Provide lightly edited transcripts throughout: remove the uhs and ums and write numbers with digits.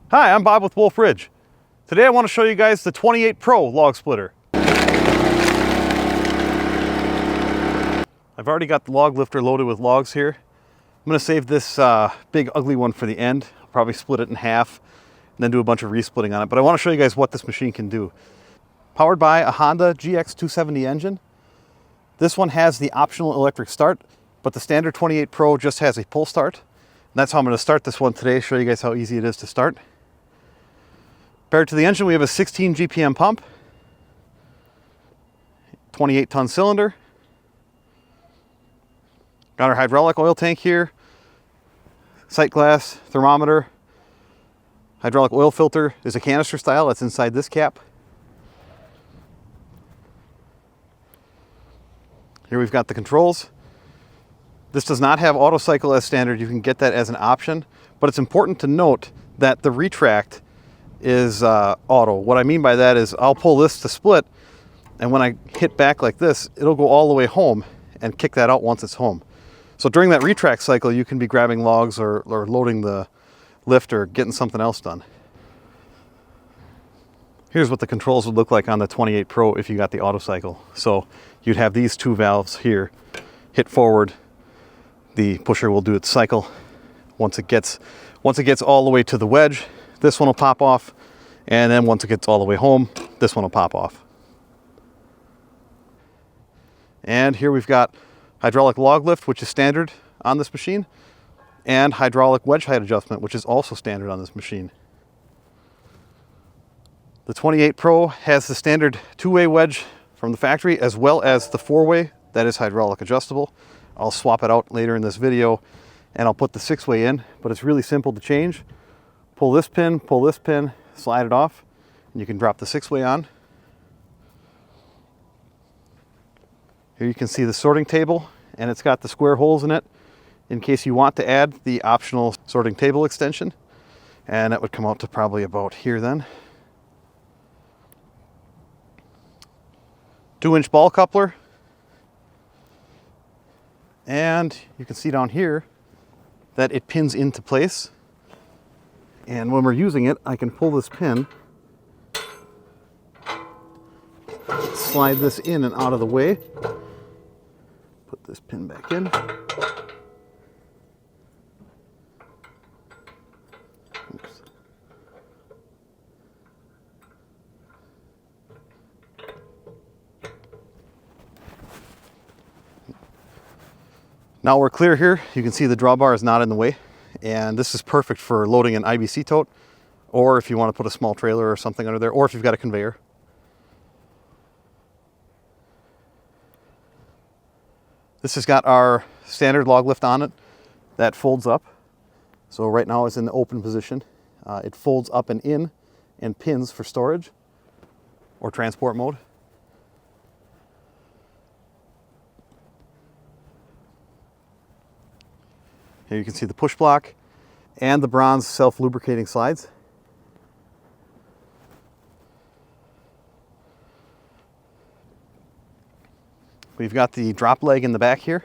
Hi, I'm Bob with Wolfe Ridge. Today I want to show you guys the 28 Pro log splitter. I've already got the log lifter loaded with logs here. I'm going to save this big ugly one for the end. I'll probably split it in half and then do a bunch of resplitting on it. But I want to show you guys what this machine can do. Powered by a Honda GX270 engine. This one has the optional electric start, but the standard 28 Pro just has a pull start. And that's how I'm going to start this one today, show you guys how easy it is to start. Paired to the engine, we have a 16 GPM pump, 28-ton cylinder. Got our hydraulic oil tank here, sight glass, thermometer. Hydraulic oil filter is a canister style that's inside this cap. Here we've got the controls. This does not have auto cycle as standard. You can get that as an option, but it's important to note that the retract is auto. What I mean by that is I'll pull this to split, and when I hit back like this, it'll go all the way home and kick that out once it's home. So during that retract cycle, you can be grabbing logs or loading the lift or getting something else done. Here's what the controls would look like on the 28 Pro if you got the auto cycle. So you'd have these two valves here. Hit forward, the pusher will do its cycle. Once it gets all the way to the wedge, this one will pop off, and then once it gets all the way home, this one will pop off. And here we've got hydraulic log lift, which is standard on this machine, and hydraulic wedge height adjustment, which is also standard on this machine. The 28 Pro has the standard two-way wedge from the factory, as well as the four-way that is hydraulic adjustable. I'll swap it out later in this video, and I'll put the six-way in, but it's really simple to change. Pull this pin, slide it off, and you can drop the six-way on. Here you can see the sorting table, and it's got the square holes in it in case you want to add the optional sorting table extension. And that would come out to probably about here then. 2-inch ball coupler. And you can see down here that it pins into place. And when we're using it, I can pull this pin, slide this in and out of the way, put this pin back in. Oops. Now we're clear here. You can see the drawbar is not in the way. And this is perfect for loading an IBC tote, or if you want to put a small trailer or something under there, or if you've got a conveyor. This has got our standard log lift on it that folds up. So right now it's in the open position. It folds up and in and pins for storage or transport mode. Here you can see the push block and the bronze self-lubricating slides. We've got the drop leg in the back here.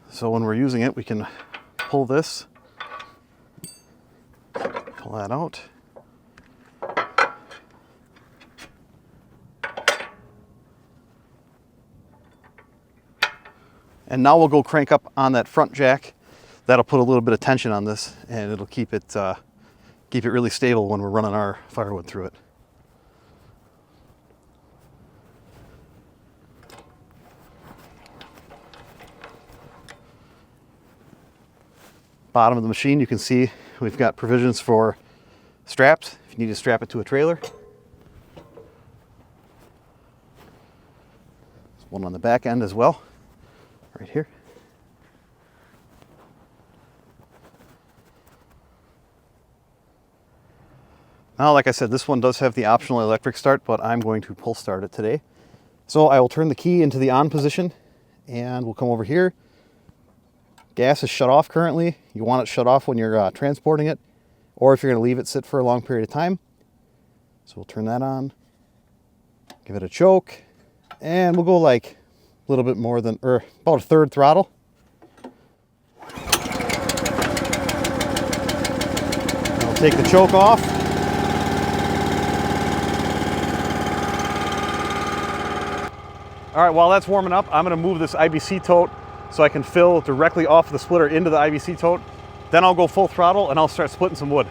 So when we're using it, we can pull this, pull that out. And now we'll go crank up on that front jack. That'll put a little bit of tension on this, and it'll keep it really stable when we're running our firewood through it. Bottom of the machine, you can see we've got provisions for straps if you need to strap it to a trailer. There's one on the back end as well, right here. Now, like I said, this one does have the optional electric start, but I'm going to pull start it today. So I will turn the key into the on position, and we'll come over here. Gas is shut off currently. You want it shut off when you're transporting it, or if you're going to leave it sit for a long period of time. So we'll turn that on, give it a choke, and we'll go like a little bit more than, or about a third throttle. Take the choke off. All right, while that's warming up, I'm gonna move this IBC tote so I can fill directly off the splitter into the IBC tote. Then I'll go full throttle and I'll start splitting some wood.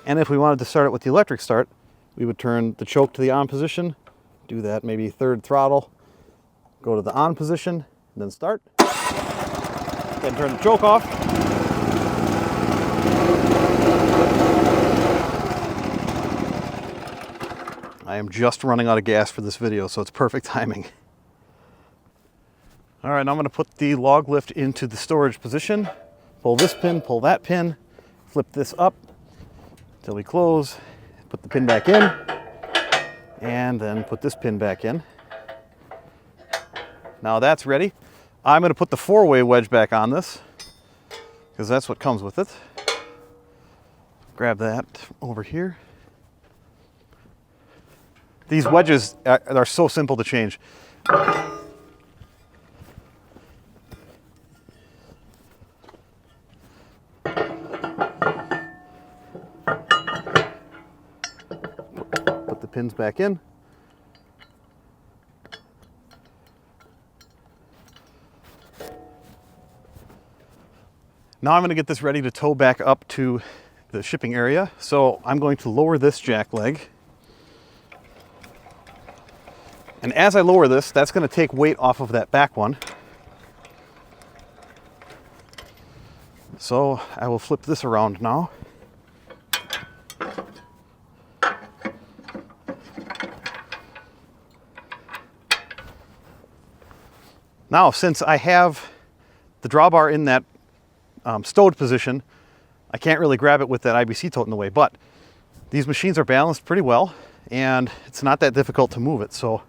And if we wanted to start it with the electric start, we would turn the choke to the on position, do that maybe third throttle, go to the on position, and then start. Then turn the choke off. I am just running out of gas for this video, so it's perfect timing. All right, now I'm going to put the log lift into the storage position. Pull this pin, pull that pin, flip this up until we close, put the pin back in, and then put this pin back in. Now that's ready. I'm going to put the 4-way wedge back on this because that's what comes with it. Grab that over here. These wedges are so simple to change. Put the pins back in. Now I'm going to get this ready to tow back up to the shipping area. So I'm going to lower this jack leg. And as I lower this, that's going to take weight off of that back one. So I will flip this around now. Now, since I have the drawbar in that stowed position, I can't really grab it with that IBC tote in the way, but these machines are balanced pretty well and it's not that difficult to move it. So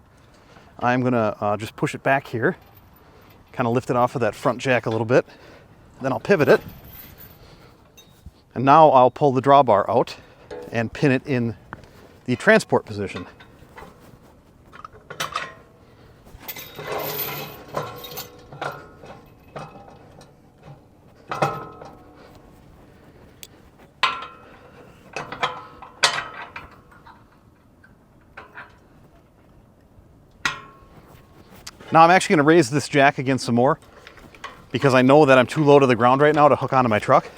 I'm gonna just push it back here, kind of lift it off of that front jack a little bit, then I'll pivot it. And now I'll pull the drawbar out and pin it in the transport position. Now I'm actually going to raise this jack again some more because I know that I'm too low to the ground right now to hook onto my truck.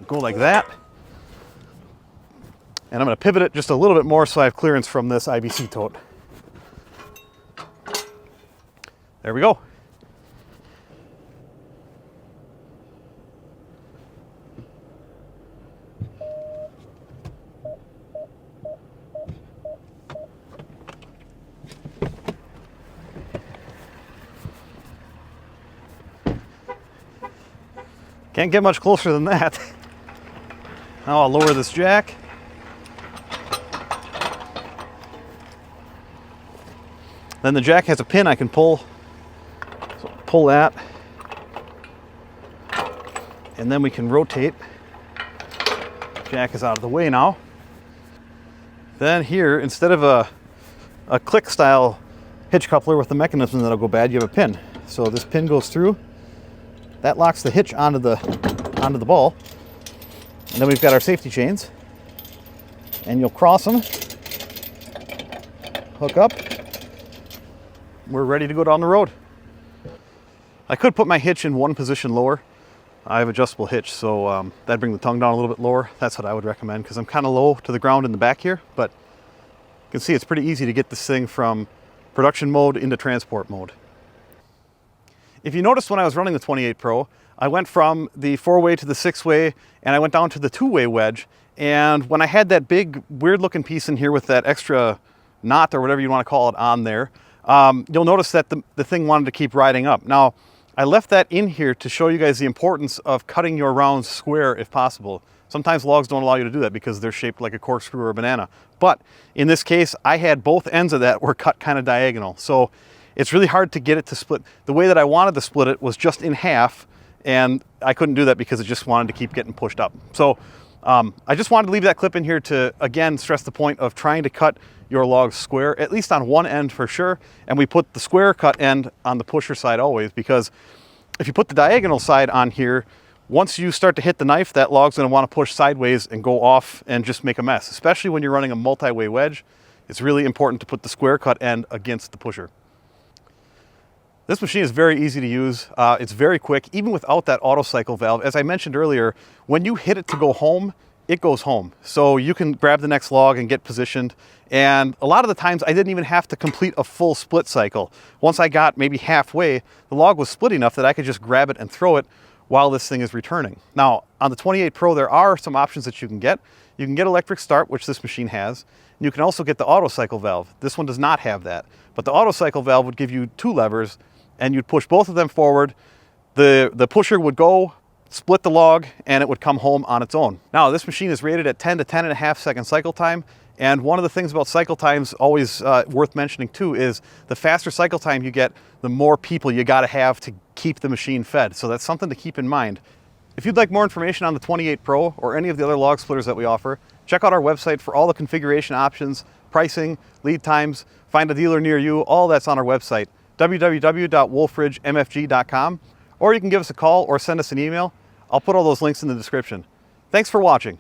Go like that. And I'm going to pivot it just a little bit more so I have clearance from this IBC tote. There we go. Can't get much closer than that. Now I'll lower this jack. Then the jack has a pin I can pull. So pull that. And then we can rotate. Jack is out of the way now. Then here, instead of a click style hitch coupler with the mechanism that'll go bad, you have a pin. So this pin goes through. That locks the hitch onto the ball. And then we've got our safety chains. And you'll cross them, hook up. We're ready to go down the road. I could put my hitch in one position lower. I have adjustable hitch, so that'd bring the tongue down a little bit lower. That's what I would recommend because I'm kind of low to the ground in the back here. But you can see it's pretty easy to get this thing from production mode into transport mode. If you noticed when I was running the 28 Pro, I went from the 4-way to the 6-way and I went down to the 2-way wedge. And when I had that big weird looking piece in here with that extra knot or whatever you want to call it on there, you'll notice that the thing wanted to keep riding up. Now, I left that in here to show you guys the importance of cutting your rounds square if possible. Sometimes logs don't allow you to do that because they're shaped like a corkscrew or a banana. But in this case, I had both ends of that were cut kind of diagonal. So it's really hard to get it to split. The way that I wanted to split it was just in half, and I couldn't do that because it just wanted to keep getting pushed up. So I just wanted to leave that clip in here to, again, stress the point of trying to cut your logs square, at least on one end for sure. And we put the square cut end on the pusher side always, because if you put the diagonal side on here, once you start to hit the knife, that log's gonna wanna push sideways and go off and just make a mess, especially when you're running a multi-way wedge. It's really important to put the square cut end against the pusher. This machine is very easy to use. It's very quick, even without that auto cycle valve. As I mentioned earlier, when you hit it to go home, it goes home. So you can grab the next log and get positioned. And a lot of the times I didn't even have to complete a full split cycle. Once I got maybe halfway, the log was split enough that I could just grab it and throw it while this thing is returning. Now, on the 28 Pro, there are some options that you can get. You can get electric start, which this machine has. And you can also get the auto cycle valve. This one does not have that. But the auto cycle valve would give you 2 levers, and you'd push both of them forward. The pusher would go, split the log, and it would come home on its own. Now, this machine is rated at 10 to 10.5 second cycle time. And one of the things about cycle times, always worth mentioning too, is the faster cycle time you get, the more people you gotta have to keep the machine fed. So that's something to keep in mind. If you'd like more information on the 28 Pro or any of the other log splitters that we offer, check out our website for all the configuration options, pricing, lead times, find a dealer near you. All that's on our website, www.wolferidgemfg.com, or you can give us a call or send us an email. I'll put all those links in the description. Thanks for watching.